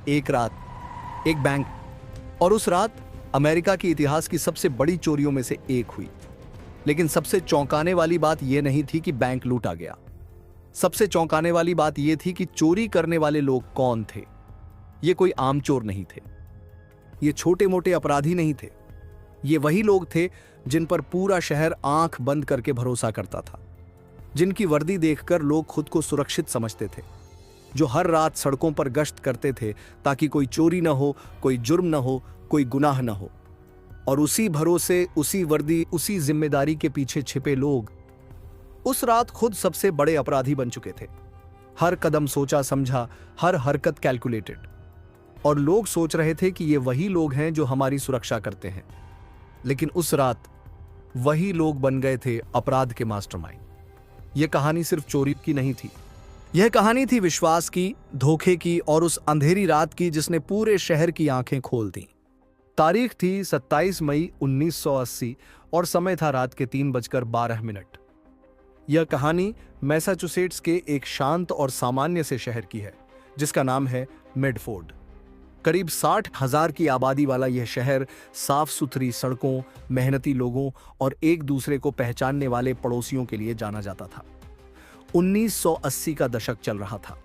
एक रात, एक बैंक, और उस रात अमेरिका के इतिहास की सबसे बड़ी चोरियों में से एक हुई। लेकिन सबसे चौंकाने वाली बात यह नहीं थी कि बैंक लूटा गया। सबसे चौंकाने वाली बात यह थी कि चोरी करने वाले लोग कौन थे। ये कोई आम चोर नहीं थे, ये छोटे मोटे अपराधी नहीं थे। ये वही लोग थे जिन पर पूरा शहर आंख बंद करके भरोसा करता था, जिनकी वर्दी देखकर लोग खुद को सुरक्षित समझते थे, जो हर रात सड़कों पर गश्त करते थे ताकि कोई चोरी न हो, कोई जुर्म न हो, कोई गुनाह न हो। और उसी भरोसे, उसी वर्दी, उसी जिम्मेदारी के पीछे छिपे लोग उस रात खुद सबसे बड़े अपराधी बन चुके थे। हर कदम सोचा समझा, हर हरकत कैलकुलेटेड। और लोग सोच रहे थे कि ये वही लोग हैं जो हमारी सुरक्षा करते हैं। लेकिन उस रात वही लोग बन गए थे अपराध के मास्टरमाइंड। यह कहानी सिर्फ चोरी की नहीं थी, यह कहानी थी विश्वास की, धोखे की और उस अंधेरी रात की जिसने पूरे शहर की आंखें खोल दी। तारीख थी 27 मई 1980 और समय था रात के 3:12। यह कहानी मैसाचुसेट्स के एक शांत और सामान्य से शहर की है जिसका नाम है मेडफोर्ड। करीब 60,000 की आबादी वाला यह शहर साफ सुथरी सड़कों, मेहनती लोगों और एक दूसरे को पहचानने वाले पड़ोसियों के लिए जाना जाता था। 1980 का दशक चल रहा था।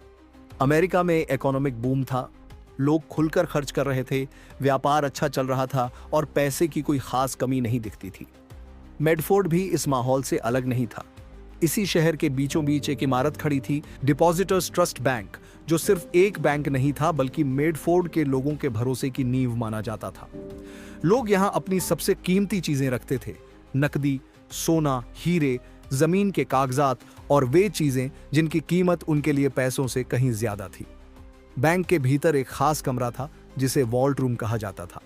अमेरिका में इकोनॉमिक बूम था, लोग खुलकर खर्च कर रहे थे, व्यापार अच्छा चल रहा था और पैसे की कोई खास कमी नहीं दिखती थी। मेडफोर्ड भी इस माहौल से अलग नहीं था। इसी शहर के बीचों बीच एक इमारत खड़ी थी, डिपॉजिटर्स ट्रस्ट बैंक, जो सिर्फ एक बैंक नहीं था बल्कि मेडफोर्ड के लोगों के भरोसे की नींव माना जाता था। लोग यहां अपनी सबसे कीमती चीजें रखते थे, नकदी, सोना, हीरे, जमीन के कागजात और वे चीजें जिनकी कीमत उनके लिए पैसों से कहीं ज्यादा थी। बैंक के भीतर एक खास कमरा था जिसे वॉल्ट रूम कहा जाता था।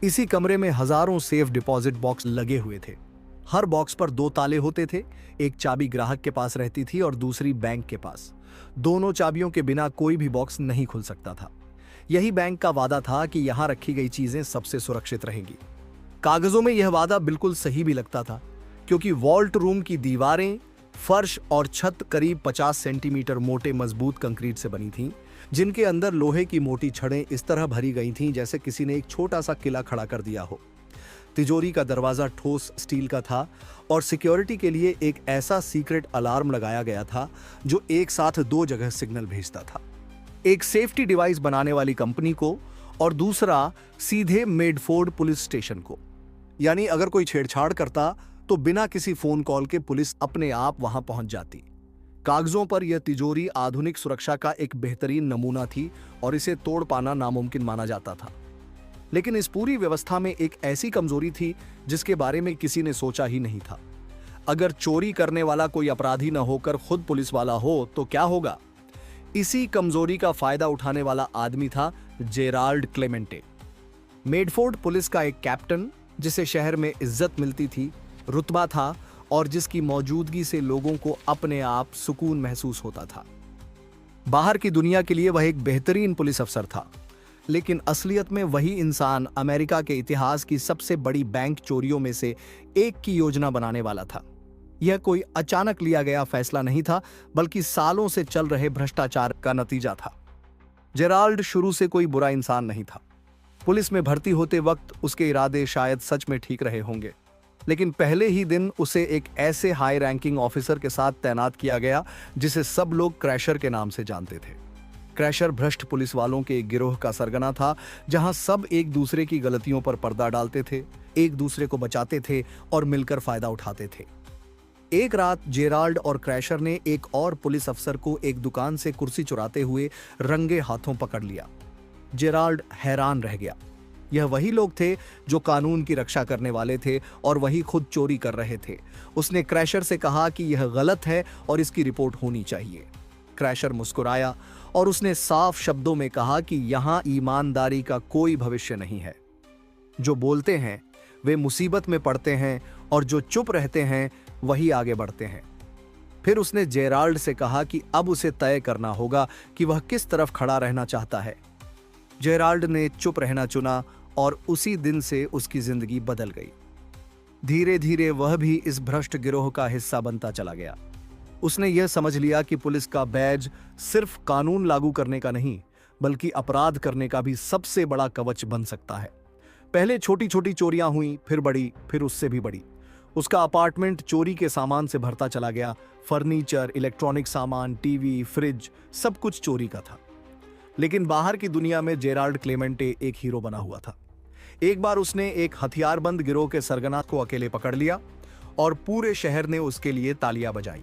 इसी कमरे में हजारों सेफ डिपॉजिट बॉक्स लगे हुए थे। हर बॉक्स पर 2 ताले होते थे, एक चाबी ग्राहक के पास रहती थी और दूसरी बैंक के पास। दोनों चाबियों के बिना कोई भी बॉक्स नहीं खुल सकता था। यही बैंक का वादा था कि यहां रखी गई चीजें सबसे सुरक्षित रहेंगी। कागजों में यह वादा बिल्कुल सही भी लगता था, क्योंकि वॉल्ट रूम की दीवारें, फर्श और छत करीब 50 सेंटीमीटर मोटे मजबूत कंक्रीट से बनी थीं, जिनके अंदर लोहे की मोटी छड़ें इस तरह भरी गई थीं जैसे किसी ने एक छोटा सा किला खड़ा कर दिया हो। तिजोरी का दरवाजा ठोस स्टील का था और सिक्योरिटी के लिए एक ऐसा सीक्रेट अलार्म लगाया गया था जो एक साथ 2 जगह सिग्नल भेजता था, एक सेफ्टी डिवाइस बनाने वाली कंपनी को और दूसरा सीधे मेडफोर्ड पुलिस स्टेशन को। यानी अगर कोई छेड़छाड़ करता तो बिना किसी फोन कॉल के पुलिस अपने आप वहां पहुंच जाती। कागजों पर यह तिजोरी आधुनिक सुरक्षा का एक बेहतरीन नमूना थी और इसे तोड़ पाना नामुमकिन माना जाता था। लेकिन इस पूरी व्यवस्था में एक ऐसी कमजोरी थी जिसके बारे में किसी ने सोचा ही नहीं था। अगर चोरी करने वाला कोई अपराधी न होकर खुद पुलिस वाला हो तो क्या होगा? इसी कमजोरी का फायदा उठाने वाला आदमी था जेराल्ड क्लेमेंटे। मेडफोर्ड पुलिस का एक कैप्टन, जिसे शहर में इज्जत मिलती थी, रुतबा था और जिसकी मौजूदगी से लोगों को अपने आप सुकून महसूस होता था। बाहर की दुनिया के लिए वह एक बेहतरीन पुलिस अफसर था, लेकिन असलियत में वही इंसान अमेरिका के इतिहास की सबसे बड़ी बैंक चोरियों में से एक की योजना बनाने वाला था। यह कोई अचानक लिया गया फैसला नहीं था, बल्कि सालों से चल रहे भ्रष्टाचार का नतीजा था। जेराल्ड शुरू से कोई बुरा इंसान नहीं था। पुलिस में भर्ती होते वक्त उसके इरादे शायद सच में ठीक रहे होंगे, लेकिन पहले ही दिन उसे एक ऐसे हाई रैंकिंग ऑफिसर के साथ तैनात किया गया जिसे सब लोग क्रैशर के नाम से जानते थे। क्रैशर भ्रष्ट पुलिस वालों के एक गिरोह का सरगना था, जहां सब एक दूसरे की गलतियों पर पर्दा डालते थे, एक दूसरे को बचाते थे और मिलकर फायदा उठाते थे। एक रात जेराल्ड और क्रैशर ने एक और पुलिस अफसर को एक दुकान से कुर्सी चुराते हुए रंगे हाथों पकड़ लिया। जेराल्ड हैरान रह गया। यह वही लोग थे जो कानून की रक्षा करने वाले थे और वही खुद चोरी कर रहे थे। उसने क्रैशर से कहा कि यह गलत है और इसकी रिपोर्ट होनी चाहिए। क्रैशर मुस्कुराया और उसने साफ शब्दों में कहा कि यहां ईमानदारी का कोई भविष्य नहीं है। जो बोलते हैं वे मुसीबत में पड़ते हैं और जो चुप रहते हैं वही आगे बढ़ते हैं। फिर उसने जेराल्ड से कहा कि अब उसे तय करना होगा कि वह किस तरफ खड़ा रहना चाहता है। जेराल्ड ने चुप रहना चुना और उसी दिन से उसकी जिंदगी बदल गई। धीरे धीरे वह भी इस भ्रष्ट गिरोह का हिस्सा बनता चला गया। उसने यह समझ लिया कि पुलिस का बैज सिर्फ कानून लागू करने का नहीं, बल्कि अपराध करने का भी सबसे बड़ा कवच बन सकता है। पहले छोटी छोटी चोरियां हुई, फिर बड़ी, फिर उससे भी बड़ी। उसका अपार्टमेंट चोरी के सामान से भरता चला गया। फर्नीचर, इलेक्ट्रॉनिक सामान, टीवी, फ्रिज, सब कुछ चोरी का था। लेकिन बाहर की दुनिया में जेराल्ड क्लेमेंटे एक हीरो बना हुआ था। एक बार उसने एक हथियारबंद गिरोह के सरगना को अकेले पकड़ लिया और पूरे शहर ने उसके लिए तालियां बजाई।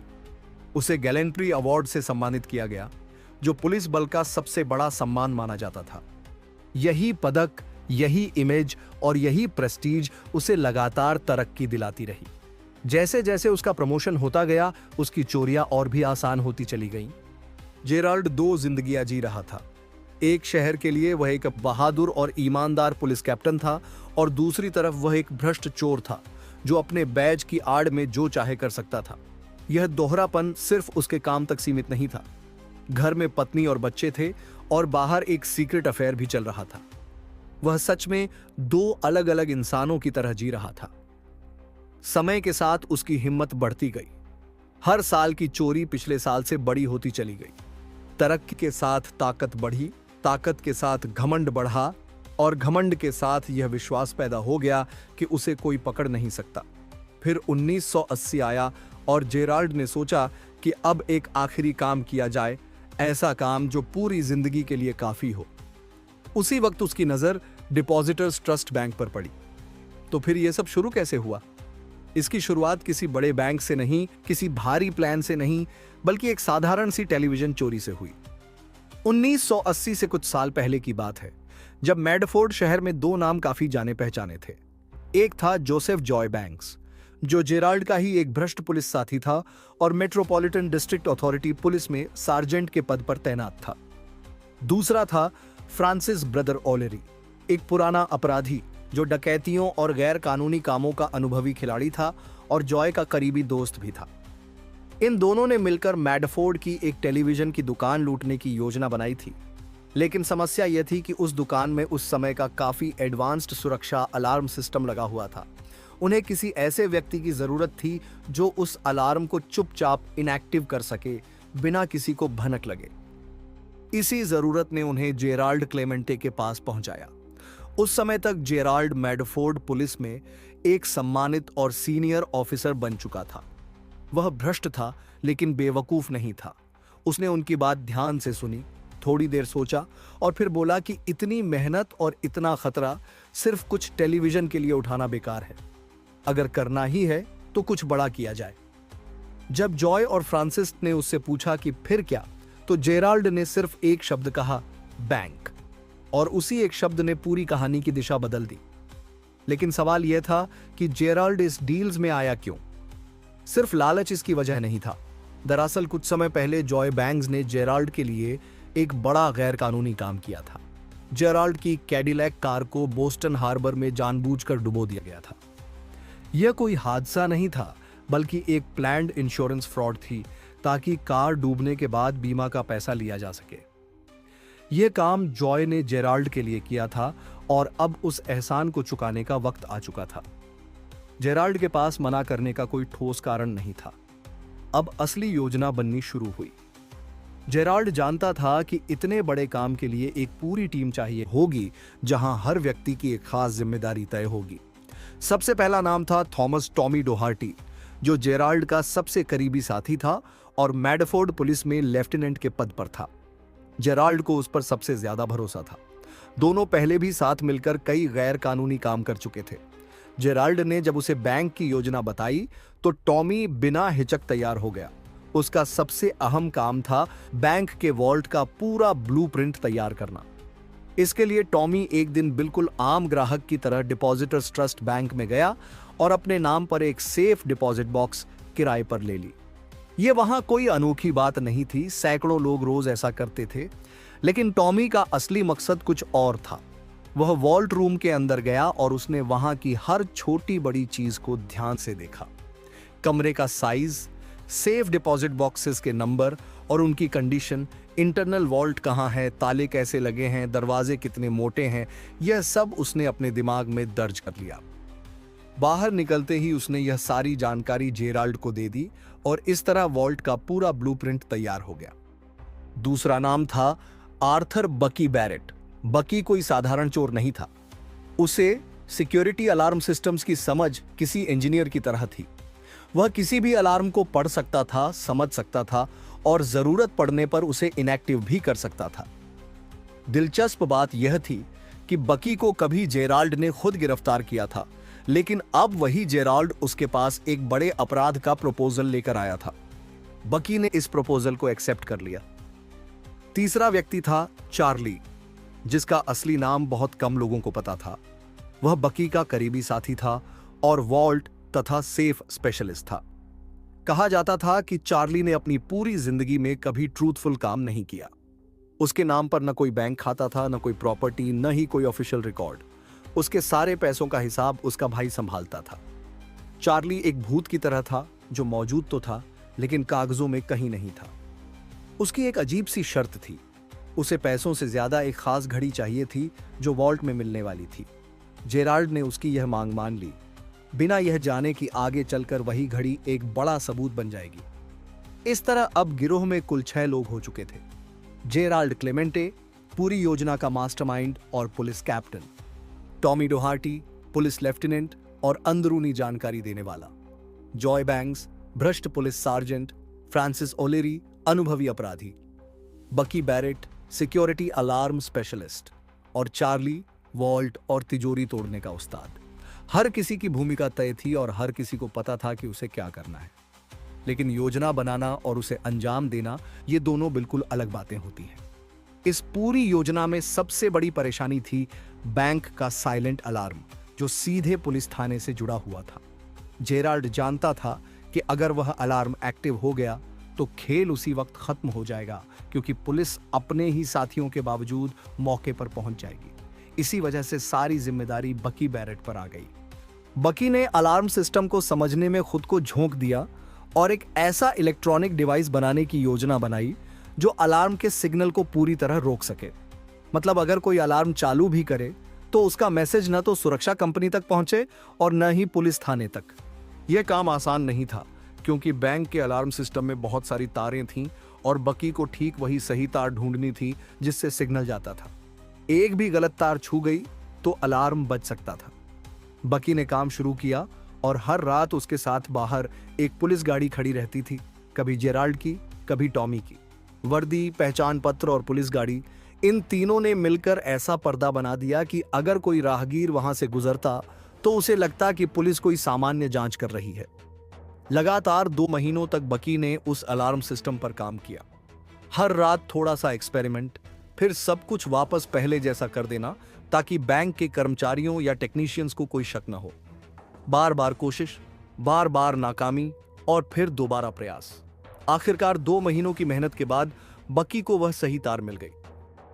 उसे गैलेंट्री अवार्ड से सम्मानित किया गया, जो पुलिस बल का सबसे बड़ा सम्मान माना जाता था। यही पदक, यही इमेज और यही प्रेस्टीज उसे लगातार तरक्की दिलाती रही। जैसे जैसे उसका प्रमोशन होता गया, उसकी चोरियां और भी आसान होती चली गईं। जेराल्ड दो जिंदगियां जी रहा था। एक शहर के लिए वह एक बहादुर और ईमानदार पुलिस कैप्टन था, और दूसरी तरफ वह एक भ्रष्ट चोर था जो अपने बैज की आड़ में जो चाहे कर सकता था। यह दोहरापन सिर्फ उसके काम तक सीमित नहीं था। घर में पत्नी और बच्चे थे और बाहर एक सीक्रेट अफेयर भी चल रहा था। वह सच में दो अलग अलग इंसानों की तरह जी रहा था। समय के साथ उसकी हिम्मत बढ़ती गई। हर साल की चोरी पिछले साल से बड़ी होती चली गई। तरक्की के साथ ताकत बढ़ी, ताकत के साथ घमंड बढ़ा, और घमंड के साथ यह विश्वास पैदा हो गया कि उसे कोई पकड़ नहीं सकता। फिर 1980 आया और जेराल्ड ने सोचा कि अब एक आखिरी काम किया जाए, ऐसा काम जो पूरी जिंदगी के लिए काफी हो। उसी वक्त उसकी नजर डिपॉजिटर्स ट्रस्ट बैंक पर पड़ी। तो फिर यह सब शुरू कैसे हुआ? इसकी शुरुआत किसी बड़े बैंक से नहीं, किसी भारी प्लान से नहीं, बल्कि एक साधारण सी टेलीविजन चोरी से हुई। 1980 से कुछ साल पहले की बात है, जब मैडफोर्ड शहर में दो नाम काफी जाने पहचाने थे। एक था जोसेफ जॉय बैंक्स, जो जेराल्ड का ही एक भ्रष्ट पुलिस साथी था और मेट्रोपॉलिटन डिस्ट्रिक्ट अथॉरिटी पुलिस में सार्जेंट के पद पर तैनात था। दूसरा था फ्रांसिस ब्रदर ओलेरी, एक पुराना अपराधी जो डकैतियों और गैर कानूनी कामों का अनुभवी खिलाड़ी था और जॉय का करीबी दोस्त भी था। इन दोनों ने मिलकर मैडफोर्ड की एक टेलीविजन की दुकान लूटने की योजना बनाई थी। लेकिन समस्या यह थी कि उस दुकान में उस समय का काफी एडवांस्ड सुरक्षा अलार्म सिस्टम लगा हुआ था। उन्हें किसी ऐसे व्यक्ति की जरूरत थी जो उस अलार्म को चुपचाप इनएक्टिव कर सके, बिना किसी को भनक लगे। इसी जरूरत ने उन्हें जेराल्ड क्लेमेंटे के पास पहुंचाया। उस समय तक जेराल्ड मैडफोर्ड पुलिस में एक सम्मानित और सीनियर ऑफिसर बन चुका था। वह भ्रष्ट था, लेकिन बेवकूफ नहीं था। उसने उनकी बात ध्यान से सुनी, थोड़ी देर सोचा और फिर बोला कि इतनी मेहनत और इतना खतरा सिर्फ कुछ टेलीविजन के लिए उठाना बेकार है। अगर करना ही है तो कुछ बड़ा किया जाए। जब जॉय और फ्रांसिस ने उससे पूछा कि फिर क्या, तो जेराल्ड ने सिर्फ एक शब्द कहा, बैंक। और उसी एक शब्द ने पूरी कहानी की दिशा बदल दी। लेकिन सवाल यह था कि जेराल्ड इस डील्स में आया क्यों? सिर्फ लालच इसकी वजह नहीं था। दरअसल कुछ समय पहले जॉय बैंक्स ने जेराल्ड के लिए एक बड़ा गैर कानूनी काम किया था। जेराल्ड की कैडिलैक कार को बोस्टन हार्बर में जानबूझकर डुबो दिया गया था। यह कोई हादसा नहीं था, बल्कि एक प्लान्ड इंश्योरेंस फ्रॉड थी, ताकि कार डूबने के बाद बीमा का पैसा लिया जा सके। यह काम जॉय ने जेराल्ड के लिए किया था और अब उस एहसान को चुकाने का वक्त आ चुका था। जेराल्ड के पास मना करने का कोई ठोस कारण नहीं था। अब असली योजना बननी शुरू हुई। जेराल्ड जानता था कि इतने बड़े काम के लिए एक पूरी टीम चाहिए होगी, जहां हर व्यक्ति की एक खास जिम्मेदारी तय होगी। सबसे पहला नाम था थॉमस टॉमी डोहार्टी, जो जेराल्ड का सबसे करीबी साथी था और मैडफोर्ड पुलिस में लेफ्टिनेंट के पद पर था। जेराल्ड को उस पर सबसे ज्यादा भरोसा था। दोनों पहले भी साथ मिलकर कई गैर कानूनी काम कर चुके थे। जेराल्ड ने जब उसे बैंक की योजना बताई तो टॉमी बिना हिचक तैयार हो गया। उसका सबसे अहम काम था बैंक के वॉल्ट का पूरा ब्लूप्रिंट तैयार करना। इसके लिए टॉमी एक दिन बिल्कुल आम ग्राहक की तरह डिपॉजिटर्स ट्रस्ट बैंक में गया और अपने नाम पर एक सेफ डिपॉजिट बॉक्स किराए पर ले ली। यह वहां कोई अनोखी बात नहीं थी, सैकड़ों लोग रोज ऐसा करते थे। लेकिन टॉमी का असली मकसद कुछ और था। वह वॉल्ट रूम के अंदर गया और उसने वहां की हर छोटी बड़ी चीज को ध्यान से देखा। कमरे का साइज, सेफ डिपॉजिट बॉक्सेस के नंबर और उनकी कंडीशन, इंटरनल वॉल्ट कहां है, ताले कैसे लगे हैं, दरवाजे कितने मोटे हैं, यह सब उसने अपने दिमाग में दर्ज कर लिया। बाहर निकलते ही उसने यह सारी जानकारी जेराल्ड को दे दी और इस तरह वॉल्ट का पूरा ब्लूप्रिंट तैयार हो गया। दूसरा नाम था आर्थर बकी बैरेट। बकी कोई साधारण चोर नहीं था। उसे सिक्योरिटी अलार्म सिस्टम्स की समझ किसी इंजीनियर की तरह थी। वह किसी भी अलार्म को पढ़ सकता था, समझ सकता था और जरूरत पड़ने पर उसे इनएक्टिव भी कर सकता था। दिलचस्प बात यह थी कि बकी को कभी जेराल्ड ने खुद गिरफ्तार किया था, लेकिन अब वही जेराल्ड उसके पास एक बड़े अपराध का प्रपोजल लेकर आया था। बकी ने इस प्रपोजल को एक्सेप्ट कर लिया। तीसरा व्यक्ति था चार्ली, जिसका असली नाम बहुत कम लोगों को पता था। वह बकी का करीबी साथी था और वॉल्ट तथा सेफ स्पेशलिस्ट था। कहा जाता था कि चार्ली ने अपनी पूरी जिंदगी में कभी ट्रूथफुल काम नहीं किया। उसके नाम पर न कोई बैंक खाता था, न कोई प्रॉपर्टी, न ही कोई ऑफिशियल रिकॉर्ड। उसके सारे पैसों का हिसाब उसका भाई संभालता था। चार्ली एक भूत की तरह था जो मौजूद तो था लेकिन कागजों में कहीं नहीं था। उसकी एक अजीब सी शर्त थी। उसे पैसों से ज्यादा एक खास घड़ी चाहिए थी जो वॉल्ट में मिलने वाली थी। जेराल्ड ने उसकी यह मांग मान ली, बिना यह जाने कि आगे चलकर वही घड़ी एक बड़ा सबूत बन जाएगी। इस तरह अब गिरोह में कुल 6 लोग हो चुके थे। जेराल्ड क्लेमेंटे, पूरी योजना का मास्टरमाइंड और police captain. Tommy Doherty, police lieutenant और अंदरूनी जानकारी देने वाला। जॉय बैंक्स, भ्रष्ट पुलिस सार्जेंट। फ्रांसिस ओलेरी, अनुभवी अपराधी। Bucky Barrett, security alarm specialist. और चार्ली, वॉल्ट और तिजोरी तोड़ने का उस्ताद। हर किसी की भूमिका तय थी और हर किसी को पता था कि उसे क्या करना है। लेकिन योजना बनाना और उसे अंजाम देना, ये दोनों बिल्कुल अलग बातें होती हैं। इस पूरी योजना में सबसे बड़ी परेशानी थी बैंक का साइलेंट अलार्म, जो सीधे पुलिस थाने से जुड़ा हुआ था। जेराल्ड जानता था कि अगर वह अलार्म एक्टिव हो गया तो खेल उसी वक्त खत्म हो जाएगा, क्योंकि पुलिस अपने ही साथियों के बावजूद मौके पर पहुंच जाएगी। इसी वजह से सारी जिम्मेदारी बकी बैरेट पर आ गई। बकी ने अलार्म सिस्टम को समझने में खुद को झोंक दिया और एक ऐसा इलेक्ट्रॉनिक डिवाइस बनाने की योजना बनाई जो अलार्म के सिग्नल को पूरी तरह रोक सके। मतलब अगर कोई अलार्म चालू भी करे तो उसका मैसेज न तो सुरक्षा कंपनी तक पहुंचे और न ही पुलिस थाने तक। यह काम आसान नहीं था, क्योंकि बैंक के अलार्म सिस्टम में बहुत सारी तारें थीं और बकी को ठीक वही सही तार ढूंढनी थी जिससे सिग्नल जाता था। एक भी गलत तार छू गई तो अलार्म बज सकता था। बकी ने काम शुरू किया और हर रात उसके साथ बाहर एक पुलिस गाड़ी खड़ी रहती थी, कभी जेराल्ड की, कभी टॉमी की। वर्दी, पहचान पत्र और पुलिस गाड़ी, इन तीनों ने मिलकर ऐसा पर्दा बना दिया कि अगर कोई राहगीर वहां से गुजरता तो उसे लगता कि पुलिस कोई सामान्य जांच कर रही है। लगातार 2 महीनों तक बकी ने उस अलार्म सिस्टम पर काम किया। हर रात थोड़ा सा एक्सपेरिमेंट, फिर सब कुछ वापस पहले जैसा कर देना, ताकि बैंक के कर्मचारियों या टेक्नीशियंस को कोई शक न हो। बार बार कोशिश, बार बार नाकामी और फिर दोबारा प्रयास। आखिरकार 2 महीनों की मेहनत के बाद बकी को वह सही तार मिल गई।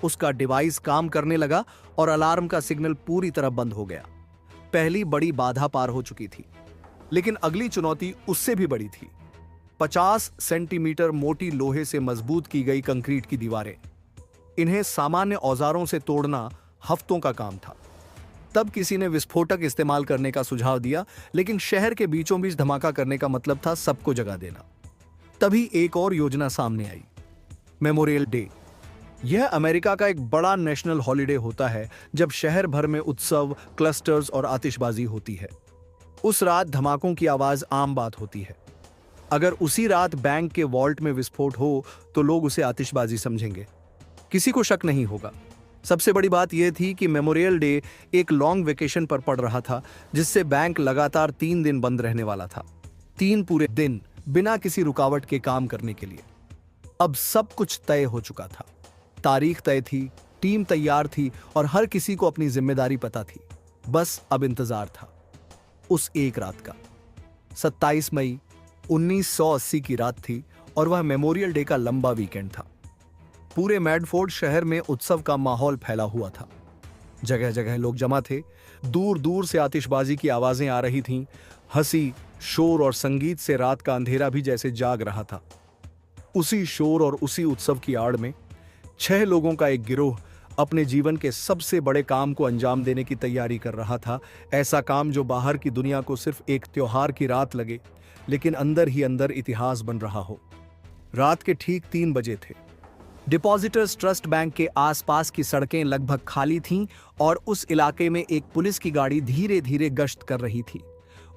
उसका डिवाइस काम करने लगा और अलार्म का सिग्नल पूरी तरह बंद हो गया। पहली बड़ी बाधा पार हो चुकी थी, लेकिन अगली चुनौती उससे भी बड़ी थी। 50 सेंटीमीटर मोटी लोहे से मजबूत की गई कंक्रीट की दीवारें। इन्हें सामान्य औजारों से तोड़ना हफ्तों का काम था। तब किसी ने विस्फोटक इस्तेमाल करने का सुझाव दिया, लेकिन शहर के बीचों बीच धमाका करने का मतलब था सबको जगा देना। तभी एक और योजना सामने आई, मेमोरियल डे। यह अमेरिका का एक बड़ा नेशनल हॉलिडे होता है जब शहर भर में उत्सव, क्लस्टर्स और आतिशबाजी होती है। उस रात धमाकों की आवाज आम बात होती है। अगर उसी रात बैंक के वॉल्ट में विस्फोट हो तो लोग उसे आतिशबाजी समझेंगे, किसी को शक नहीं होगा। सबसे बड़ी बात यह थी कि मेमोरियल डे एक लॉन्ग वेकेशन पर पड़ रहा था, जिससे बैंक लगातार 3 दिन बंद रहने वाला था। 3 पूरे दिन बिना किसी रुकावट के काम करने के लिए। अब सब कुछ तय हो चुका था। तारीख तय थी, टीम तैयार थी और हर किसी को अपनी जिम्मेदारी पता थी। बस अब इंतजार था उस एक रात का। 27 मई 1980 की रात थी और वह मेमोरियल डे का लंबा वीकेंड था। पूरे मैडफोर्ड शहर में उत्सव का माहौल फैला हुआ था। जगह जगह लोग जमा थे। दूर दूर से आतिशबाजी की आवाजें आ रही थीं। हंसी, शोर और संगीत से रात का अंधेरा भी जैसे जाग रहा था। उसी शोर और उसी उत्सव की आड़ में 6 लोगों का एक गिरोह अपने जीवन के सबसे बड़े काम को अंजाम देने की तैयारी कर रहा था। ऐसा काम जो बाहर की दुनिया को सिर्फ एक त्योहार की रात लगे, लेकिन अंदर ही अंदर इतिहास बन रहा हो। रात के ठीक 3 बजे थे। डिपॉजिटर्स ट्रस्ट बैंक के आसपास की सड़कें लगभग खाली थीं और उस इलाके में एक पुलिस की गाड़ी धीरे धीरे गश्त कर रही थी।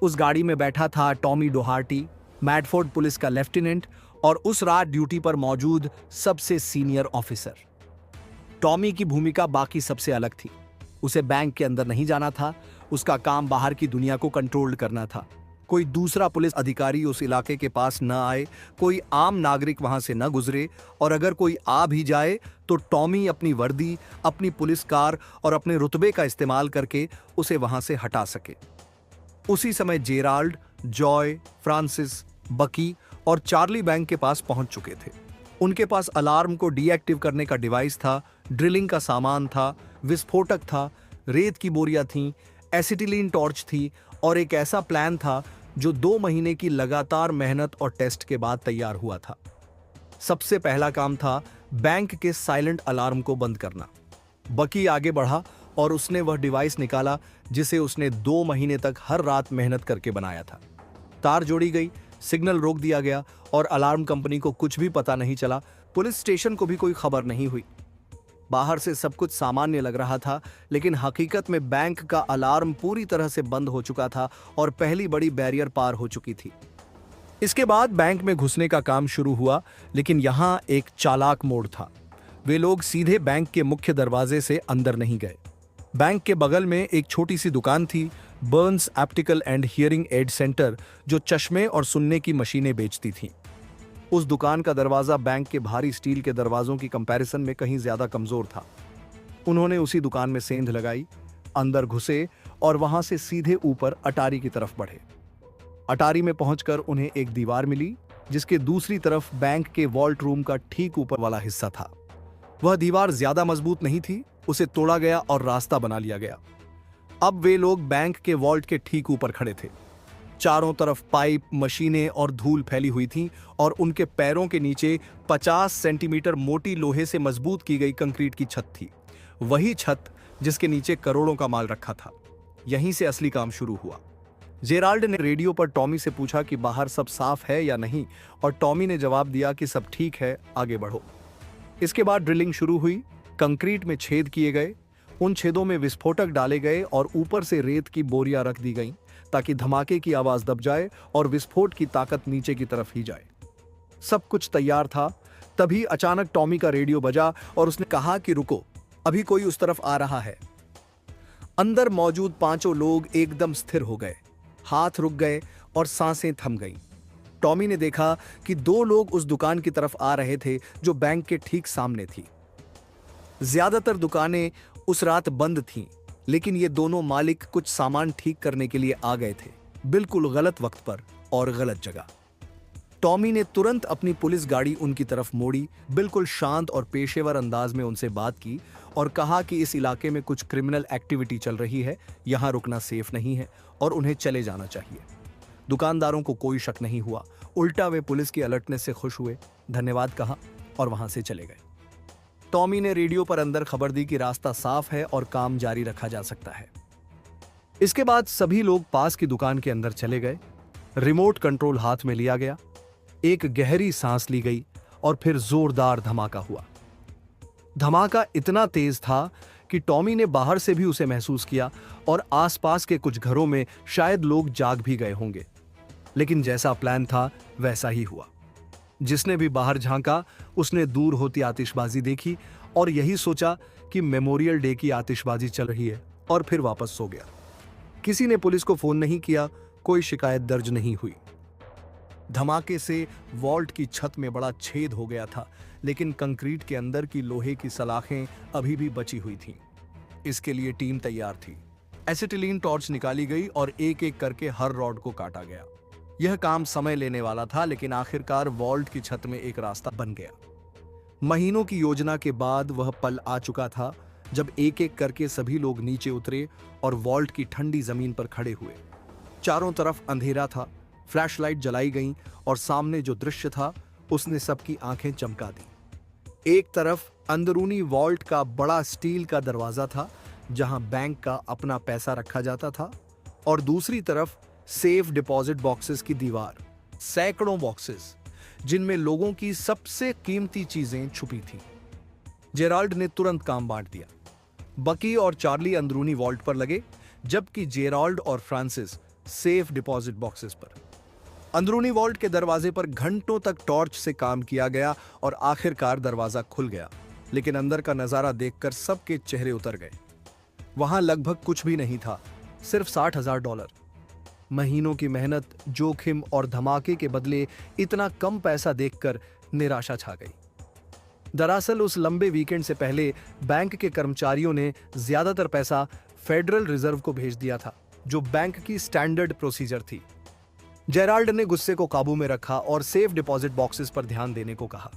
उस गाड़ी में बैठा था टॉमी डोहार्टी, मैडफोर्ड पुलिस का लेफ्टिनेंट और उस रात ड्यूटी पर मौजूद सबसे सीनियर ऑफिसर। टॉमी की भूमिका बाकी सबसे अलग थी। उसे बैंक के अंदर नहीं जाना था, उसका काम बाहर की दुनिया को कंट्रोल करना था। कोई दूसरा पुलिस अधिकारी उस इलाके के पास न आए, कोई आम नागरिक वहां से न गुजरे, और अगर कोई आ भी जाए तो टॉमी अपनी वर्दी, अपनी पुलिस कार और अपने रुतबे का इस्तेमाल करके उसे वहां से हटा सके। उसी समय जेराल्ड, जॉय, फ्रांसिस, बकी और चार्ली बैंक के पास पहुंच चुके थे। उनके पास अलार्म को डीएक्टिव करने का डिवाइस था, ड्रिलिंग का सामान था, विस्फोटक था, रेत की बोरियां थीं, एसिटिलीन टॉर्च थी और एक ऐसा प्लान था जो 2 महीने की लगातार मेहनत और टेस्ट के बाद तैयार हुआ था। सबसे पहला काम था बैंक के साइलेंट अलार्म को बंद करना। बकी आगे बढ़ा और उसने वह डिवाइस निकाला जिसे उसने 2 महीने तक हर रात मेहनत करके बनाया था। तार जोड़ी गई, सिग्नल रोक दिया गया और अलार्म कंपनी को कुछ भी पता नहीं चला। पुलिस स्टेशन को भी कोई खबर नहीं हुई। बाहर से सब कुछ सामान्य लग रहा था, लेकिन हकीकत में बैंक का अलार्म पूरी तरह से बंद हो चुका था और पहली बड़ी बैरियर पार हो चुकी थी। इसके बाद बैंक में घुसने का काम शुरू हुआ, लेकिन यहां एक चालाक मोड़ था। वे लोग सीधे बैंक के मुख्य दरवाजे से अंदर नहीं गए। बैंक के बगल में एक छोटी सी दुकान थी, Burns optical and hearing aid centre, जो चश्मे और सुनने की मशीनें बेचती थी। उस दुकान का दरवाजा बैंक के भारी स्टील के दरवाजों की कंपैरिजन में कहीं ज्यादा कमजोर था। उन्होंने उसी दुकान में सेंध लगाई, अंदर घुसे और वहां से सीधे ऊपर अटारी की तरफ बढ़े। अटारी में पहुंचकर उन्हें एक दीवार मिली जिसके दूसरी तरफ बैंक के वॉल्ट रूम का ठीक ऊपर वाला हिस्सा था। वह दीवार ज्यादा मजबूत नहीं थी, उसे तोड़ा गया और रास्ता बना लिया गया। अब वे लोग बैंक के वॉल्ट के ठीक ऊपर खड़े थे। चारों तरफ पाइप, मशीनें और धूल फैली हुई थीं और उनके पैरों के नीचे 50 सेंटीमीटर मोटी लोहे से मजबूत की गई कंक्रीट की छत थी। वही छत जिसके नीचे करोड़ों का माल रखा था। यहीं से असली काम शुरू हुआ। जेराल्ड ने रेडियो पर टॉमी से पूछा कि बाहर सब साफ है या नहीं, और टॉमी ने जवाब दिया कि सब ठीक है, आगे बढ़ो। इसके बाद ड्रिलिंग शुरू हुई। कंक्रीट में छेद किए गए, उन छेदों में विस्फोटक डाले गए और ऊपर से रेत की बोरियां रख दी गईं ताकि धमाके की आवाज दब जाए और विस्फोट की ताकत नीचे की तरफ ही जाए। सब कुछ तैयार था, तभी अचानक टॉमी का रेडियो बजा और उसने कहा कि रुको, अभी कोई उस तरफ आ रहा है। अंदर मौजूद 5 लोग एकदम स्थिर हो गए, हाथ रुक गए और सांसें थम गईं। टॉमी ने देखा कि 2 लोग उस दुकान की तरफ आ रहे थे जो बैंक के ठीक सामने थी। ज्यादातर दुकानें उस रात बंद थीं, लेकिन ये दोनों मालिक कुछ सामान ठीक करने के लिए आ गए थे, बिल्कुल गलत वक्त पर और गलत जगह। टॉमी ने तुरंत अपनी पुलिस गाड़ी उनकी तरफ मोड़ी, बिल्कुल शांत और पेशेवर अंदाज में उनसे बात की और कहा कि इस इलाके में कुछ क्रिमिनल एक्टिविटी चल रही है, यहां रुकना सेफ नहीं है और उन्हें चले जाना चाहिए। दुकानदारों को कोई शक नहीं हुआ, उल्टा वे पुलिस की अलर्टनेस से खुश हुए, धन्यवाद कहा और वहां से चले गए। टॉमी ने रेडियो पर अंदर खबर दी कि रास्ता साफ है और काम जारी रखा जा सकता है। इसके बाद सभी लोग पास की दुकान के अंदर चले गए। रिमोट कंट्रोल हाथ में लिया गया, एक गहरी सांस ली गई और फिर जोरदार धमाका हुआ। धमाका इतना तेज था कि टॉमी ने बाहर से भी उसे महसूस किया और आसपास के कुछ घरों में शायद लोग जाग भी गए होंगे। लेकिन जैसा प्लान था वैसा ही हुआ। जिसने भी बाहर झांका उसने दूर होती आतिशबाजी देखी और यही सोचा कि मेमोरियल डे की आतिशबाजी चल रही है और फिर वापस सो गया। किसी ने पुलिस को फोन नहीं किया, कोई शिकायत दर्ज नहीं हुई। धमाके से वॉल्ट की छत में बड़ा छेद हो गया था, लेकिन कंक्रीट के अंदर की लोहे की सलाखें अभी भी बची हुई थीं। इसके लिए टीम तैयार थी। एसिटिलीन टॉर्च निकाली गई और एक एक करके हर रॉड को काटा गया। यह काम समय लेने वाला था, लेकिन आखिरकार वॉल्ट की छत में एक रास्ता बन गया। महीनों की योजना के बाद वह पल आ चुका था जब एक एक करके सभी लोग नीचे उतरे और वॉल्ट की ठंडी जमीन पर खड़े हुए। चारों तरफ अंधेरा था, फ्लैशलाइट जलाई गई और सामने जो दृश्य था उसने सबकी आंखें चमका दी। एक तरफ अंदरूनी वॉल्ट का बड़ा स्टील का दरवाजा था जहां बैंक का अपना पैसा रखा जाता था, और दूसरी तरफ सेफ डिपॉजिट बॉक्सेस की दीवार, सैकड़ों बॉक्सेस जिनमें लोगों की सबसे कीमती चीजें छुपी थीं। जेराल्ड ने तुरंत काम बांट दिया। बकी और चार्ली अंदरूनी वॉल्ट पर लगे, जबकि जेराल्ड और फ्रांसिस सेफ डिपॉजिट बॉक्सेस पर। अंदरूनी वॉल्ट के दरवाजे पर घंटों तक टॉर्च से काम किया गया और आखिरकार दरवाजा खुल गया, लेकिन अंदर का नजारा देखकर सबके चेहरे उतर गए। वहां लगभग कुछ भी नहीं था, सिर्फ $60,000। महीनों की मेहनत, जोखिम और धमाके के बदले इतना कम पैसा देखकर निराशा छा गई। दरअसल उस लंबे वीकेंड से पहले बैंक के कर्मचारियों ने ज्यादातर पैसा फेडरल रिजर्व को भेज दिया था, जो बैंक की स्टैंडर्ड प्रोसीजर थी। जेराल्ड ने गुस्से को काबू में रखा और सेफ डिपॉजिट बॉक्सेस पर ध्यान देने को कहा।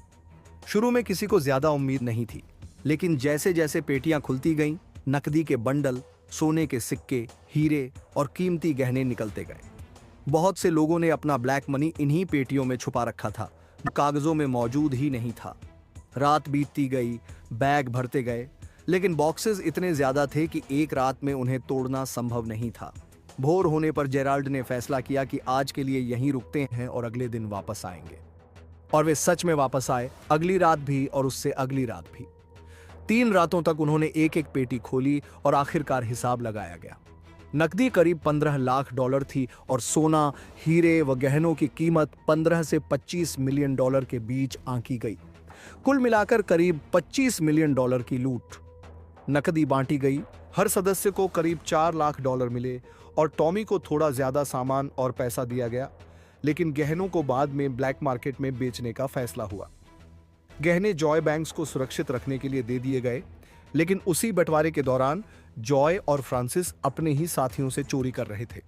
शुरू में किसी को ज्यादा उम्मीद नहीं थी, लेकिन जैसे जैसे पेटियां खुलती गईं, नकदी के बंडल, सोने के सिक्के, हीरे और कीमती गहने निकलते गए। बहुत से लोगों ने अपना ब्लैक मनी इन्हीं पेटियों में छुपा रखा था, जो कागजों में मौजूद ही नहीं था। रात बीतती गई, बैग भरते गए, लेकिन बॉक्सेस इतने ज्यादा थे कि एक रात में उन्हें तोड़ना संभव नहीं था। भोर होने पर जेराल्ड ने फैसला किया कि आज के लिए यहीं रुकते हैं और अगले दिन वापस आएंगे। और वे सच में वापस आए, अगली रात भी और उससे अगली रात भी। 3 रातों तक उन्होंने एक एक पेटी खोली और आखिरकार हिसाब लगाया गया। नकदी करीब $15 लाख थी और सोना, हीरे व गहनों की कीमत $15 से $25 मिलियन के बीच आंकी गई। कुल मिलाकर करीब $25 मिलियन की लूट। नकदी बांटी गई, हर सदस्य को करीब $4 लाख मिले और टॉमी को थोड़ा ज्यादा सामान और पैसा दिया गया, लेकिन गहनों को बाद में ब्लैक मार्केट में बेचने का फैसला हुआ। गहने जॉय बैंक्स को सुरक्षित रखने के लिए दे दिए गए, लेकिन उसी बंटवारे के दौरान जॉय और फ्रांसिस अपने ही साथियों से चोरी कर रहे थे।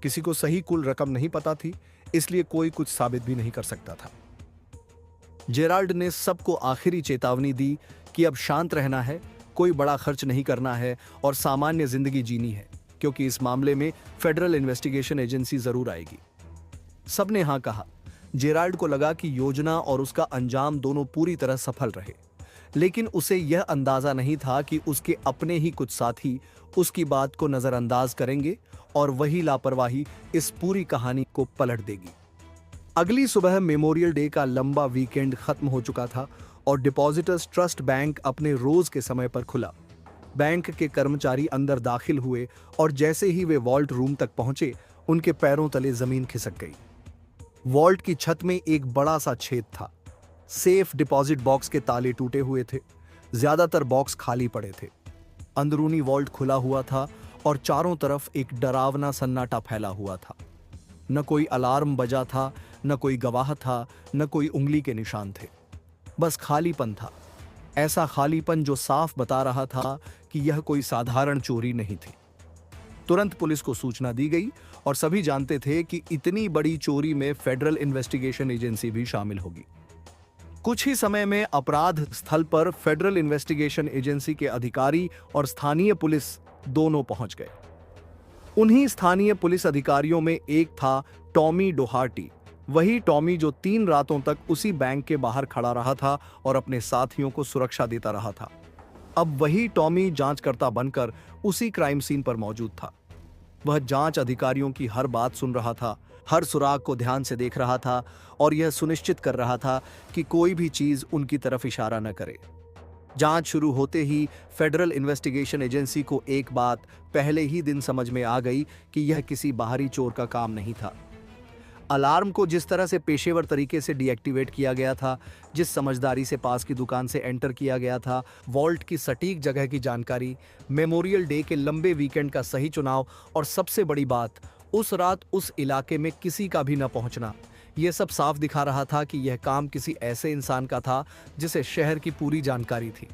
किसी को सही कुल रकम नहीं पता थी, इसलिए कोई कुछ साबित भी नहीं कर सकता था। जेराल्ड ने सबको आखिरी चेतावनी दी कि अब शांत रहना है, कोई बड़ा खर्च नहीं करना है और सामान्य जिंदगी जीनी है, क्योंकि इस मामले में फेडरल इन्वेस्टिगेशन एजेंसी जरूर आएगी। सबने हां कहा। जेराल्ड को लगा कि योजना और उसका अंजाम दोनों पूरी तरह सफल रहे, लेकिन उसे यह अंदाजा नहीं था कि उसके अपने ही कुछ साथी उसकी बात को नजरअंदाज करेंगे और वही लापरवाही इस पूरी कहानी को पलट देगी। अगली सुबह मेमोरियल डे का लंबा वीकेंड खत्म हो चुका था और डिपॉजिटर्स ट्रस्ट बैंक अपने रोज के समय पर खुला। बैंक के कर्मचारी अंदर दाखिल हुए और जैसे ही वे वॉल्ट रूम तक पहुंचे, उनके पैरों तले जमीन खिसक गई। वॉल्ट की छत में एक बड़ा सा छेद था। सेफ डिपॉजिट बॉक्स के ताले टूटे हुए थे, ज्यादातर बॉक्स खाली पड़े थे। अंदरूनी वॉल्ट खुला हुआ था और चारों तरफ एक डरावना सन्नाटा फैला हुआ था। न कोई अलार्म बजा था, न कोई गवाह था, न कोई उंगली के निशान थे। बस खालीपन था, ऐसा खालीपन जो साफ बता रहा था कि यह कोई साधारण चोरी नहीं थी। तुरंत पुलिस को सूचना दी गई और सभी जानते थे कि इतनी बड़ी चोरी में फेडरल इन्वेस्टिगेशन एजेंसी भी शामिल होगी। कुछ ही समय में अपराध स्थल पर फेडरल इन्वेस्टिगेशन एजेंसी के अधिकारी और स्थानीय पुलिस दोनों पहुंच गए। उन्हीं स्थानीय पुलिस अधिकारियों में एक था टॉमी डोहार्टी, वही टॉमी जो 3 रातों तक उसी बैंक के बाहर खड़ा रहा था और अपने साथियों को सुरक्षा देता रहा था। अब वही टॉमी जांचकर्ता बनकर उसी क्राइम सीन पर मौजूद था। वह जांच अधिकारियों की हर बात सुन रहा था, हर सुराग को ध्यान से देख रहा था और यह सुनिश्चित कर रहा था कि कोई भी चीज उनकी तरफ इशारा न करे। जांच शुरू होते ही फेडरल इन्वेस्टिगेशन एजेंसी को एक बात पहले ही दिन समझ में आ गई कि यह किसी बाहरी चोर का काम नहीं था। अलार्म को जिस तरह से पेशेवर तरीके से डीएक्टिवेट किया गया था, जिस समझदारी से पास की दुकान से एंटर किया गया था, वॉल्ट की सटीक जगह की जानकारी, मेमोरियल डे के लंबे वीकेंड का सही चुनाव और सबसे बड़ी बात, उस रात उस इलाके में किसी का भी न पहुंचना, यह सब साफ दिखा रहा था कि यह काम किसी ऐसे इंसान का था जिसे शहर की पूरी जानकारी थी,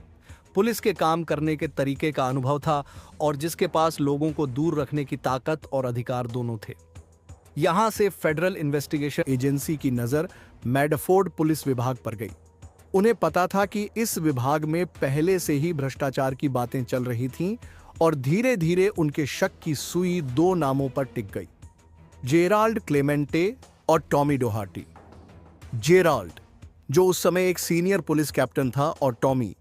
पुलिस के काम करने के तरीके का अनुभव था और जिसके पास लोगों को दूर रखने की ताकत और अधिकार दोनों थे। यहां से फेडरल इन्वेस्टिगेशन एजेंसी की नजर मैडफोर्ड पुलिस विभाग पर गई। उन्हें पता था कि इस विभाग में पहले से ही भ्रष्टाचार की बातें चल रही थीं और धीरे धीरे उनके शक की सुई 2 नामों पर टिक गई, जेराल्ड क्लेमेंटे और टॉमी डोहार्टी। जेराल्ड, जो उस समय एक सीनियर पुलिस कैप्टन था, और टॉमी,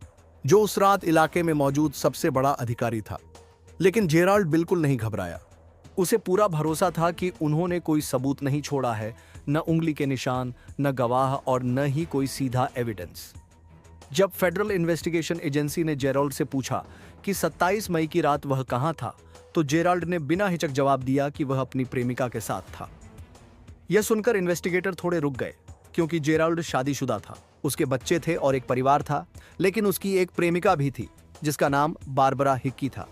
जो उस रात इलाके में मौजूद सबसे बड़ा अधिकारी था। लेकिन जेराल्ड बिल्कुल नहीं घबराया। उसे पूरा भरोसा था कि उन्होंने कोई सबूत नहीं छोड़ा है, न उंगली के निशान, न गवाह और न ही कोई सीधा एविडेंस। जब फेडरल इन्वेस्टिगेशन एजेंसी ने जेराल्ड से पूछा कि 27 मई की रात वह कहां था, तो जेराल्ड ने बिना हिचक जवाब दिया कि वह अपनी प्रेमिका के साथ था। यह सुनकर इन्वेस्टिगेटर थोड़े रुक गए, क्योंकि जेराल्ड शादीशुदा था, उसके बच्चे थे और एक परिवार था, लेकिन उसकी एक प्रेमिका भी थी जिसका नाम बारबरा हिक्की था।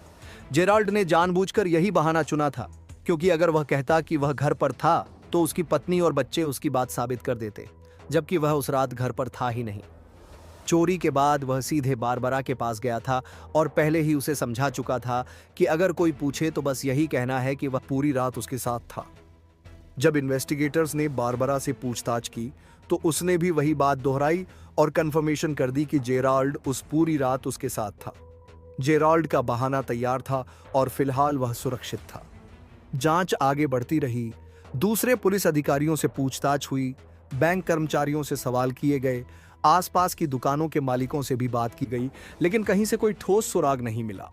जेराल्ड ने जानबूझकर यही बहाना चुना था, क्योंकि अगर वह कहता कि वह घर पर था तो उसकी पत्नी और बच्चे उसकी बात साबित कर देते, जबकि वह उस रात घर पर था ही नहीं। चोरी के बाद वह सीधे बारबरा के पास गया था और पहले ही उसे समझा चुका था कि अगर कोई पूछे तो बस यही कहना है कि वह पूरी रात उसके साथ था। जब इन्वेस्टिगेटर्स ने बारबरा से पूछताछ की तो उसने भी वही बात दोहराई और कंफर्मेशन कर दी कि जेराल्ड उस पूरी रात उसके साथ था। जेराल्ड का बहाना तैयार था और फिलहाल वह सुरक्षित था। जांच आगे बढ़ती रही, दूसरे पुलिस अधिकारियों से पूछताछ हुई, बैंक कर्मचारियों से सवाल किए गए, आसपास की दुकानों के मालिकों से भी बात की गई, लेकिन कहीं से कोई ठोस सुराग नहीं मिला।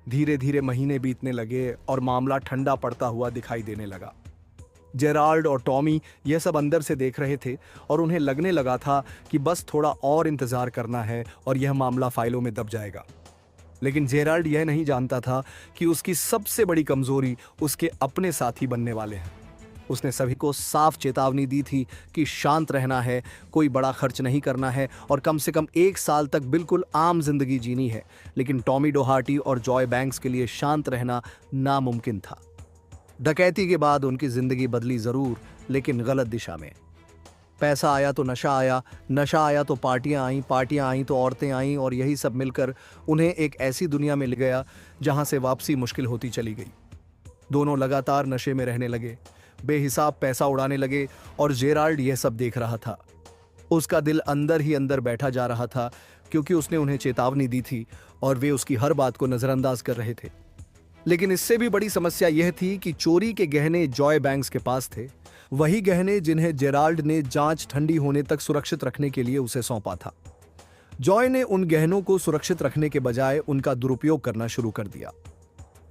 धीरे धीरे महीने बीतने लगे और मामला ठंडा पड़ता हुआ दिखाई देने लगा। जेराल्ड और टॉमी यह सब अंदर से देख रहे थे और उन्हें लगने लगा था कि बस थोड़ा और इंतजार करना है और यह मामला फाइलों में दब जाएगा। लेकिन जेराल्ड यह नहीं जानता था कि उसकी सबसे बड़ी कमजोरी उसके अपने साथी बनने वाले हैं। उसने सभी को साफ चेतावनी दी थी कि शांत रहना है, कोई बड़ा खर्च नहीं करना है और कम से कम 1 साल तक बिल्कुल आम जिंदगी जीनी है। लेकिन टॉमी डोहार्टी और जॉय बैंक्स के लिए शांत रहना नामुमकिन था। डकैती के बाद उनकी जिंदगी बदली जरूर, लेकिन गलत दिशा में। पैसा आया तो नशा आया, नशा आया तो पार्टियां आईं तो औरतें आईं और यही सब मिलकर उन्हें एक ऐसी दुनिया में ले गया जहां से वापसी मुश्किल होती चली गई। दोनों लगातार नशे में रहने लगे, बेहिसाब पैसा उड़ाने लगे और जेराल्ड यह सब देख रहा था। उसका दिल अंदर ही अंदर बैठा जा रहा था, क्योंकि उसने उन्हें चेतावनी दी थी और वे उसकी हर बात को नजरअंदाज कर रहे थे। लेकिन इससे भी बड़ी समस्या यह थी कि चोरी के गहने जॉय बैंक्स के पास थे, वही गहने जिन्हें जेराल्ड ने जांच ठंडी होने तक सुरक्षित रखने के लिए उसे सौंपा था। जॉय ने उन गहनों को सुरक्षित रखने के बजाय उनका दुरुपयोग करना शुरू कर दिया।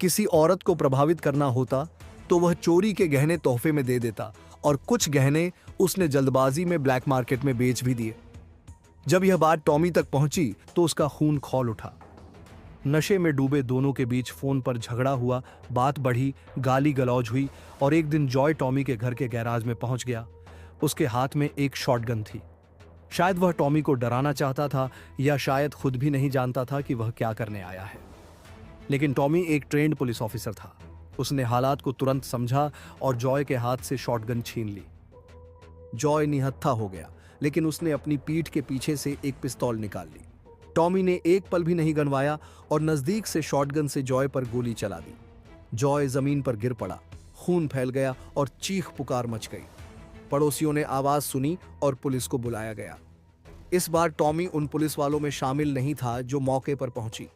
किसी औरत को प्रभावित करना होता तो वह चोरी के गहने तोहफे में दे देता और कुछ गहने उसने जल्दबाजी में ब्लैक मार्केट में बेच भी दिए। जब यह बात टॉमी तक पहुंची तो उसका खून खौल उठा। नशे में डूबे दोनों के बीच फोन पर झगड़ा हुआ, बात बढ़ी, गाली गलौज हुई और एक दिन जॉय टॉमी के घर के गैराज में पहुंच गया। उसके हाथ में एक शॉटगन थी। शायद वह टॉमी को डराना चाहता था या शायद खुद भी नहीं जानता था कि वह क्या करने आया है। लेकिन टॉमी एक ट्रेंड पुलिस ऑफिसर था। उसने हालात को तुरंत समझा और जॉय के हाथ से शॉटगन छीन ली। जॉय निहत्था हो गया, लेकिन उसने अपनी पीठ के पीछे से एक पिस्तौल निकाल ली। टॉमी ने एक पल भी नहीं गंवाया और नजदीक से शॉटगन से जॉय पर गोली चला दी। जॉय जमीन पर गिर पड़ा, खून फैल गया और चीख पुकार मच गई। पड़ोसियों ने आवाज सुनी और पुलिस को बुलाया गया। इस बार टॉमी उन पुलिस वालों में शामिल नहीं था जो मौके पर पहुंची।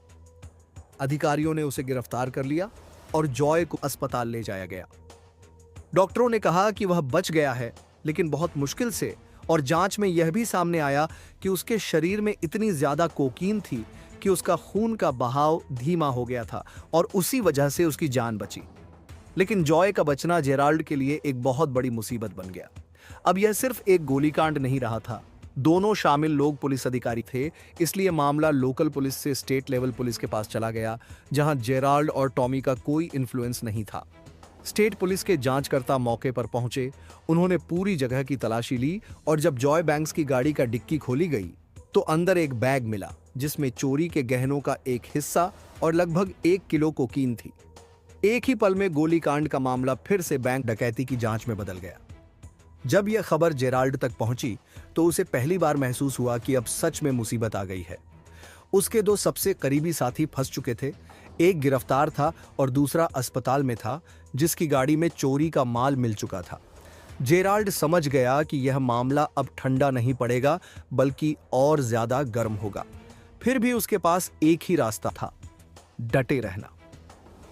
अधिकारियों ने उसे गिरफ्तार कर लिया और जॉय को अस्पताल ले जाया गया। डॉक्टरों ने कहा कि वह बच गया है, लेकिन बहुत मुश्किल से, और जांच में यह भी सामने आया कि उसके शरीर में इतनी ज्यादा कोकीन थी कि उसका खून का बहाव धीमा हो गया था और उसी वजह से उसकी जान बची। लेकिन जॉय का बचना जेराल्ड के लिए एक बहुत बड़ी मुसीबत बन गया। अब यह सिर्फ एक गोलीकांड नहीं रहा था। दोनों शामिल लोग पुलिस अधिकारी थे, इसलिए मामला लोकल पुलिस से स्टेट लेवल पुलिस के पास चला गया, जहां जेराल्ड और टॉमी का कोई इन्फ्लुएंस नहीं था। स्टेट पुलिस के जांचकर्ता मौके पर पहुंचे। उन्होंने पूरी जगह की तलाशी ली और जब जॉय बैंक्स की गाड़ी का डिक्की खोली गई तो अंदर एक बैग मिला जिसमें चोरी के गहनों का एक हिस्सा और लगभग 1 किलो कोकीन थी। एक ही पल में गोलीकांड का मामला फिर से बैंक डकैती की जांच में बदल गया। जब यह खबर जेराल्ड तक पहुंची तो उसे पहली बार महसूस हुआ कि अब सच में मुसीबत आ गई है। उसके 2 सबसे करीबी साथी फंस चुके थे। एक गिरफ्तार था और दूसरा अस्पताल में था, जिसकी गाड़ी में चोरी का माल मिल चुका था। जेराल्ड समझ गया कि यह मामला अब ठंडा नहीं पड़ेगा बल्कि और ज्यादा गर्म होगा। फिर भी उसके पास एक ही रास्ता था, डटे रहना।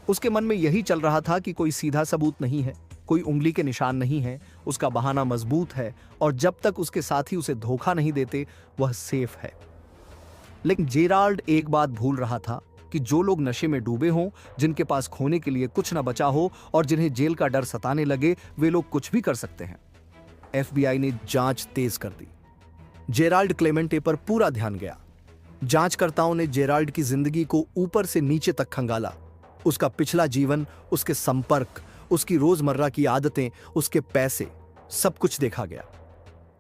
उसके मन में यही चल रहा था कि कोई सीधा सबूत नहीं है, कोई उंगली के निशान नहीं है, उसका बहाना मजबूत है और जब तक उसके साथी उसे धोखा नहीं देते वह सेफ है। लेकिन जेराल्ड एक बात भूल रहा था कि जो लोग नशे में डूबे हों, जिनके पास खोने के लिए कुछ न बचा हो और जिन्हें जेल का डर सताने लगे, वे लोग कुछ भी कर सकते हैं। FBI ने जांच तेज कर दी। जेराल्ड क्लेमेंटे पर पूरा ध्यान गया। जांचकर्ताओं ने जेराल्ड की जिंदगी को ऊपर से नीचे तक खंगाला। उसका पिछला जीवन, उसके संपर्क, उसकी रोजमर्रा की आदतें, उसके पैसे, सब कुछ देखा गया।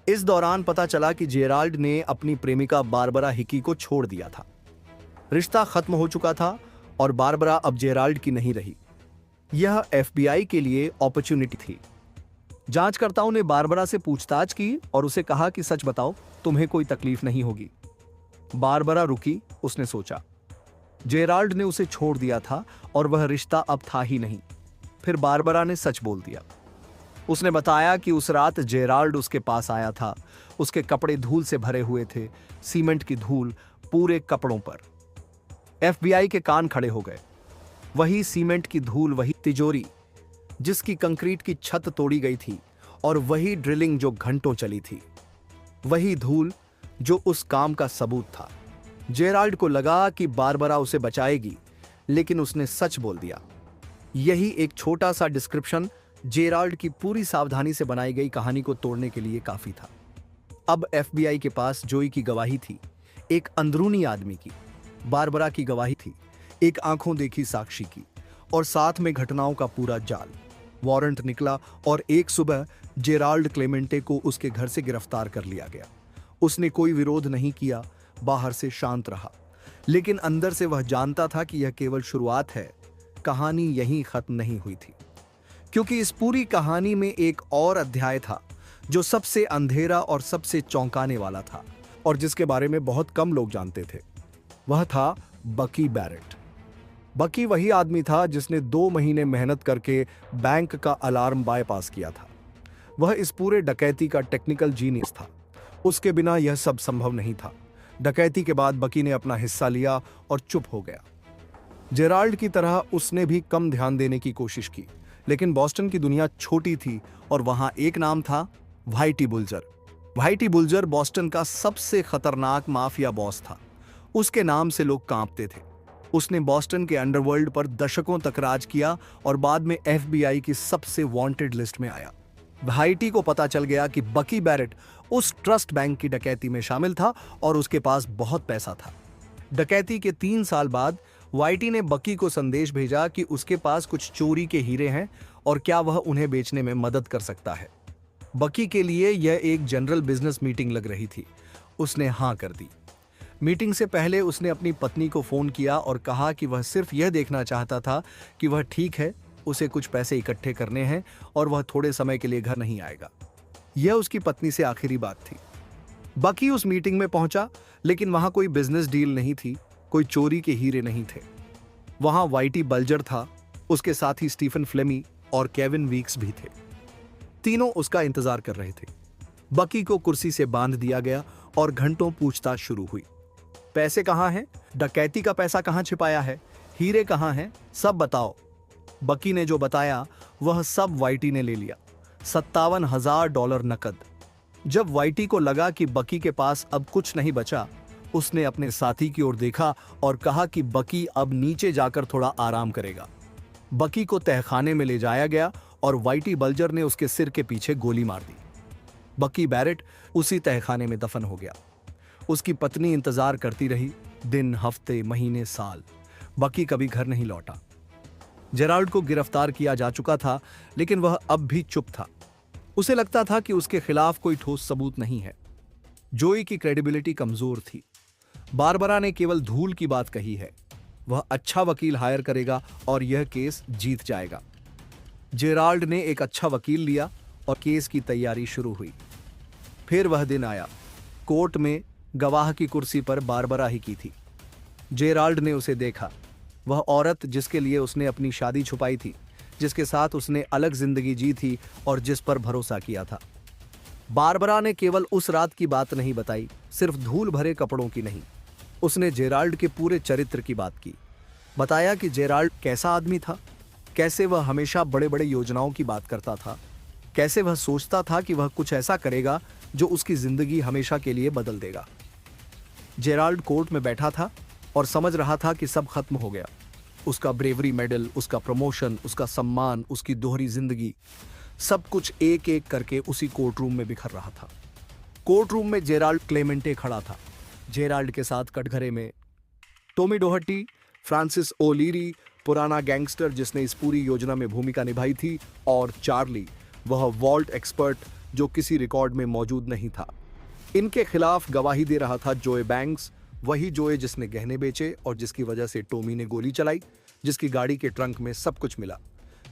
इस दौरान पता चला कि जेराल्ड ने अपनी प्रेमिका बारबरा हिकी को छोड़ दिया था। रिश्ता खत्म हो चुका था और बारबरा अब जेराल्ड की नहीं रही। यह एफबीआई के लिए अपॉर्चुनिटी थी। जांचकर्ताओं ने बारबरा से पूछताछ की और उसे कहा कि सच बताओ, तुम्हें कोई तकलीफ नहीं होगी। बारबरा रुकी। उसने सोचा, जेराल्ड ने उसे छोड़ दिया था और वह रिश्ता अब था ही नहीं। फिर बारबरा ने सच बोल दिया। उसने बताया कि उस रात जेराल्ड उसके पास आया था। उसके कपड़े धूल से भरे हुए थे, सीमेंट की धूल पूरे कपड़ों पर। एफबीआई के कान खड़े हो गए। वही सीमेंट की धूल, वही तिजोरी जिसकी कंक्रीट की छत तोड़ी गई थी, और वही ड्रिलिंग जो घंटों चली थी, वही धूल जो उस काम का सबूत था। जेराल्ड को लगा कि बारबरा उसे बचाएगी, लेकिन उसने सच बोल दिया। यही एक छोटा सा डिस्क्रिप्शन जेराल्ड की पूरी सावधानी से बनाई गई कहानी को तोड़ने के लिए काफी था। अब एफबीआई के पास जोई की गवाही थी, एक अंदरूनी आदमी की। बारबरा की गवाही थी, एक आंखों देखी साक्षी की, और साथ में घटनाओं का पूरा जाल। वारंट निकला और एक सुबह जेराल्ड क्लेमेंटे को उसके घर से गिरफ्तार कर लिया गया। उसने कोई विरोध नहीं किया, बाहर से शांत रहा, लेकिन अंदर से वह जानता था कि यह केवल शुरुआत है। कहानी यहीं खत्म नहीं हुई थी, क्योंकि इस पूरी कहानी में एक और अध्याय था जो सबसे अंधेरा और सबसे चौंकाने वाला था, और जिसके बारे में बहुत कम लोग जानते थे। वह था बकी बैरेट। बकी वही आदमी था जिसने 2 महीने मेहनत करके बैंक का अलार्म बायपास किया था। वह इस पूरे डकैती का टेक्निकल जीनियस था। उसके बिना यह सब संभव नहीं था। डकैती के बाद बकी ने अपना हिस्सा लिया और चुप हो गया। जेराल्ड की तरह उसने भी कम ध्यान देने की कोशिश की, लेकिन बॉस्टन की दुनिया छोटी थी और वहां एक नाम था, व्हाइटी बुल्जर। व्हाइटी बुल्जर बॉस्टन का सबसे खतरनाक माफिया बॉस था। उसके नाम से लोग कांपते थे। उसने बॉस्टन के अंडरवर्ल्ड पर दशकों तक राज किया और बाद में एफबीआई की सबसे वांटेड लिस्ट में आया। व्हाइटी को पता चल गया कि बकी बैरेट उस ट्रस्ट बैंक की डकैती में शामिल था और उसके पास बहुत पैसा था। डकैती के 3 साल बाद व्हाइटी ने बकी को संदेश भेजा कि उसके पास कुछ चोरी के हीरे हैं और क्या वह उन्हें बेचने में मदद कर सकता है। बकी के लिए यह एक जनरल बिजनेस मीटिंग लग रही थी। उसने हां कर दी। मीटिंग से पहले उसने अपनी पत्नी को फोन किया और कहा कि वह सिर्फ यह देखना चाहता था कि वह ठीक है, उसे कुछ पैसे इकट्ठे करने हैं और वह थोड़े समय के लिए घर नहीं आएगा। यह उसकी पत्नी से आखिरी बात थी। बकी उस मीटिंग में पहुंचा, लेकिन वहां कोई बिजनेस डील नहीं थी, कोई चोरी के हीरे नहीं थे। वहां व्हाइटी बल्जर था, उसके साथ ही स्टीफन फ्लेमी और केविन वीक्स भी थे। तीनों उसका इंतजार कर रहे थे। बकी को कुर्सी से बांध दिया गया और घंटों पूछताछ शुरू हुई। पैसे कहां हैं? डकैती का पैसा कहां छिपाया है? हीरे कहां हैं? सब बताओ। बकी ने जो बताया वह सब व्हाइटी ने ले लिया, $57,000 नकद। जब व्हाइटी को लगा कि बकी के पास अब कुछ नहीं बचा, उसने अपने साथी की ओर देखा और कहा कि बकी अब नीचे जाकर थोड़ा आराम करेगा। बकी को तहखाने में ले जाया गया और व्हाइटी बल्जर ने उसके सिर के पीछे गोली मार दी। बकी बैरेट उसी तहखाने में दफन हो गया। उसकी पत्नी इंतजार करती रही, दिन, हफ्ते, महीने, साल। बकी कभी घर नहीं लौटा। जेराल्ड को गिरफ्तार किया जा चुका था, लेकिन वह अब भी चुप था। उसे लगता था कि उसके खिलाफ कोई ठोस सबूत नहीं है। जोई की क्रेडिबिलिटी कमजोर थी। बारबरा ने केवल धूल की बात कही है। वह अच्छा वकील हायर करेगा और यह केस जीत जाएगा। जेराल्ड ने एक अच्छा वकील लिया और केस की तैयारी शुरू हुई। फिर वह दिन आया। कोर्ट में गवाह की कुर्सी पर बारबरा ही की थी। जेराल्ड ने उसे देखा। वह औरत जिसके लिए उसने अपनी शादी छुपाई थी, जिसके साथ उसने अलग जिंदगी जी थी और जिस पर भरोसा किया था। बारबरा ने केवल उस रात की बात नहीं बताई, सिर्फ धूल भरे कपड़ों की नहीं। उसने जेराल्ड के पूरे चरित्र की बात की। बताया कि जेराल्ड कैसा आदमी था, कैसे वह हमेशा बड़े बड़े योजनाओं की बात करता था, कैसे वह सोचता था कि वह कुछ ऐसा करेगा जो उसकी जिंदगी हमेशा के लिए बदल देगा। जेराल्ड कोर्ट में बैठा था और समझ रहा था कि सब खत्म हो गया। उसका ब्रेवरी मेडल, उसका प्रमोशन, उसका सम्मान, उसकी दोहरी जिंदगी, सब कुछ एक एक करके उसी कोर्ट रूम में बिखर रहा था। कोर्ट रूम में जेराल्ड क्लेमेंटे खड़ा था। जेराल्ड के साथ कटघरे में टॉमी डोहर्टी, फ्रांसिस ओलीरी, पुराना गैंगस्टर जिसने इस पूरी योजना में भूमिका निभाई थी, और चार्ली, वह वॉल्ट एक्सपर्ट जो किसी रिकॉर्ड में मौजूद नहीं था। इनके खिलाफ गवाही दे रहा था जोए बैंक्स, वही जोए जिसने गहने बेचे और जिसकी वजह से टॉमी ने गोली चलाई, जिसकी गाड़ी के ट्रंक में सब कुछ मिला।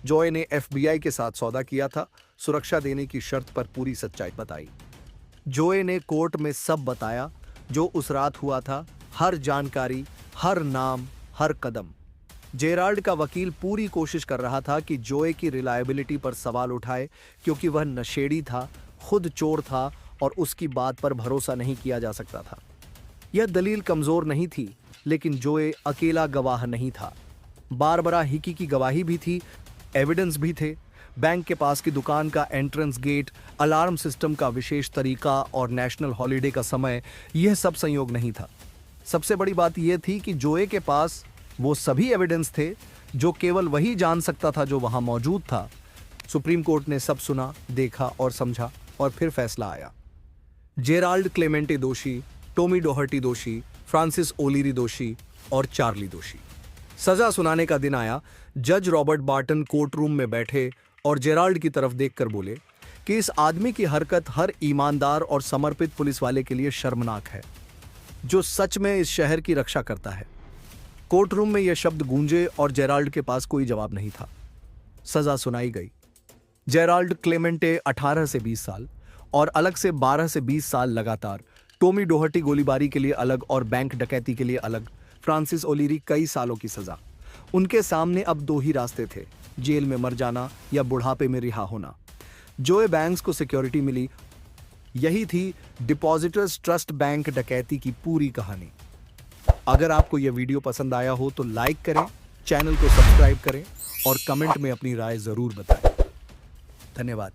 जोए ने FBI के साथ सौदा किया था, सुरक्षा देने की शर्त पर पूरी सच्चाई बताई। जोए ने कोर्ट में सब बताया जो उस रात हुआ था, हर जानकारी, हर नाम, हर कदम। जेराल्ड का वकील पूरी कोशिश कर रहा था कि जोए की रिलायबिलिटी पर सवाल उठाए, क्योंकि वह नशेड़ी था, खुद चोर था और उसकी बात पर भरोसा नहीं किया जा सकता था। यह दलील कमजोर नहीं थी, लेकिन जोए अकेला गवाह नहीं था। बारबरा हिकी की गवाही भी थी, एविडेंस भी थे। बैंक के पास की दुकान का एंट्रेंस गेट, अलार्म सिस्टम का विशेष तरीका और नेशनल हॉलिडे का समय, यह सब संयोग नहीं था। सबसे बड़ी बात यह थी कि जोए के पास वो सभी एविडेंस थे जो केवल वही जान सकता था जो वहां मौजूद था। सुप्रीम कोर्ट ने सब सुना, देखा और समझा, और फिर फैसला आया। जेराल्ड क्लेमेंटे दोषी, टॉमी डोहर्टी दोषी, फ्रांसिस ओलीरी दोषी और चार्ली दोषी। सजा सुनाने का दिन आया। जज रॉबर्ट बार्टन कोर्ट रूम में बैठे और जेराल्ड की तरफ देखकर बोले कि इस आदमी की हरकत हर ईमानदार और समर्पित पुलिस वाले के लिए शर्मनाक है, जो सच में इस शहर की रक्षा करता है। कोर्ट रूम में यह शब्द गूंजे और जेराल्ड के पास कोई जवाब नहीं था। सजा सुनाई गई। जेराल्ड क्लेमेंटे 18 से 20 साल और अलग से 12 से 20 साल लगातार, टॉमी डोहर्टी गोलीबारी के लिए अलग और बैंक डकैती के लिए अलग, फ्रांसिस ओलीरी कई सालों की सजा। उनके सामने अब दो ही रास्ते थे, जेल में मर जाना या बुढ़ापे में रिहा होना। जोए बैंक्स को सिक्योरिटी मिली। यही थी डिपॉजिटर्स ट्रस्ट बैंक डकैती की पूरी कहानी। अगर आपको यह वीडियो पसंद आया हो तो लाइक करें, चैनल को सब्सक्राइब करें और कमेंट में अपनी राय जरूर बताएं। धन्यवाद।